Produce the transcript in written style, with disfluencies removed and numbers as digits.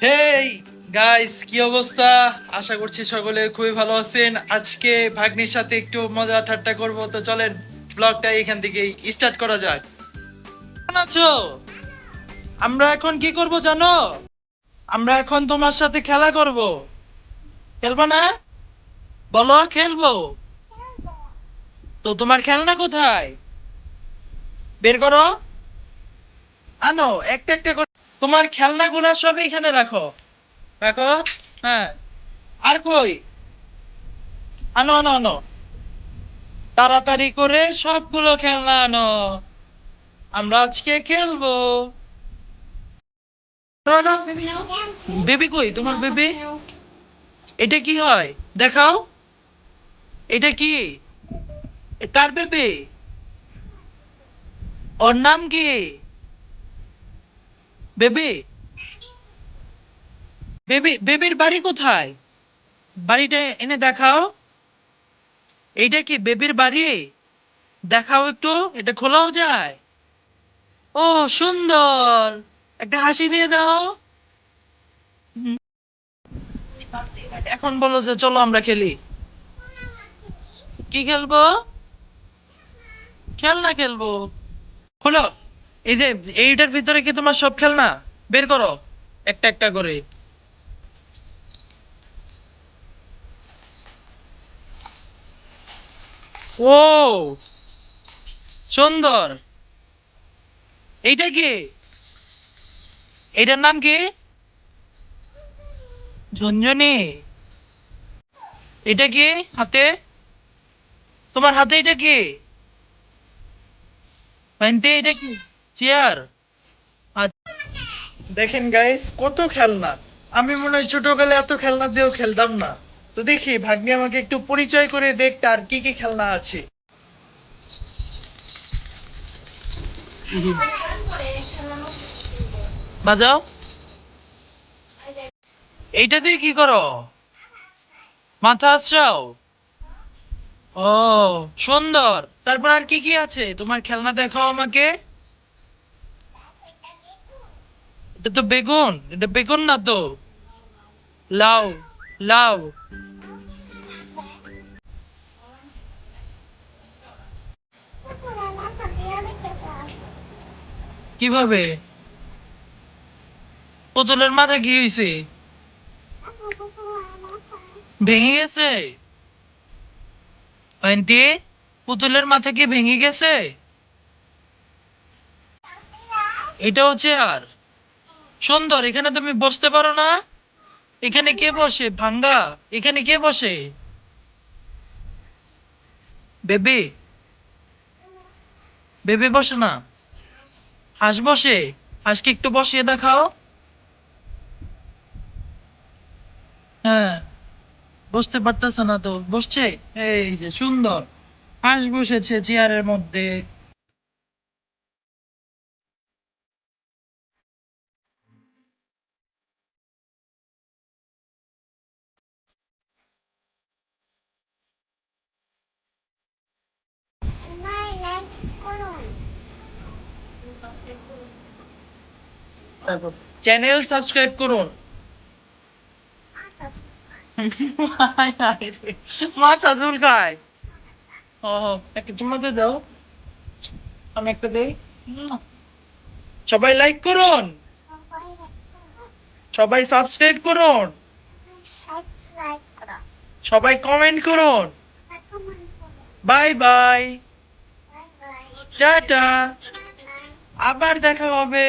Hey guys, কি অবস্থা? আশা করছি সকলে খুবই ভালো আছেন। আজকে ভাগ্নির সাথে একটু মজা ঠাট্টা করব, তো চলেন ব্লগটা এখান থেকেই স্টার্ট করা যাক। কেমন আছো? আমরা এখন কি করব জানো? আমরা এখন তোমার সাথে খেলা করব। খেলবো না? বলো খেলবো। তো তোমার খেলনা কোথায়? বের করো। আনো একটা একটা করে। তোমার খেলনাগুলো সব এখানে রাখো। রাখো। হ্যাঁ। আর কই? আনো আনো আনো। তাড়াতাড়ি করে সবগুলো খেলনা আনো। আমরা আজকে খেলবো। বেবি কই তোমার বেবি? এটা কি হয় দেখাও। এটা কি? কার বেবি? ওর নাম কি? বেবি? বেবির বাড়ি কোথায়? বাড়িটা এনে দেখাও। এইটা কি বেবির বাড়ি? দেখাও একটু। এটা খোলাও যায়? ও, সুন্দর। একটা হাসি দিয়ে দাও। হুম, এখন বলো যে চলো আমরা খেলি। কি খেলবো? খেলনা খেলবো। খোলো। এই যে এইটার ভিতরে কি তোমার সব খেলনা? বের করো একটা একটা করে। ও, সুন্দর। এইটা কি? এটার নাম কি? ঝুনঝুনি। এটা কি হাতে? তোমার হাতে এটা কি? প্যান্টে এটা কি? চেয়ার। দেখেন গাইস, কত খেলনা। আমি মনে হয় ছোটকালে এত খেলনা দিয়েও খেলতাম না। তো দেখি ভাগ্নি আমাকে একটু পরিচয় করে দেখ তার কি কি খেলনা আছে। বাজাও। এইটা দিয়ে কি করো? মাথা আছড়াও। ও, সুন্দর। তারপর আর কি কি আছে তোমার খেলনা, দেখাও আমাকে। এটা তো বেগুন, এটা বেগুন না তো। লাউ। লাউ। কিভাবে? পুতুলের মাথা কি হয়েছে? ভেঙে গেছে? আন্টি, পুতুলের মাথা কি ভেঙে গেছে? এটাও চেয়ার। সুন্দর। এখানে তুমি বসতে পারো না? এখানে কে বসে ভাঙ্গা? এখানে কে বসে? বেবি? বেবি বসে না? হাঁস বসে? হাঁসকে একটু বসিয়ে দেখাও। হ্যাঁ, বুঝতে পারতেছে না তো বসছে। এই যে সুন্দর হাঁস বসেছে চেয়ারের মধ্যে। তারপর চ্যানেল সাবস্ক্রাইব করুন। মাথা চুলকায়। ও, একটা চুমাতে দাও। আমি একটা দেই। সবাই লাইক করুন। সবাই সাবস্ক্রাইব করুন। সবাই কমেন্ট করুন। Bye bye. টাটা। আবার দেখা হবে।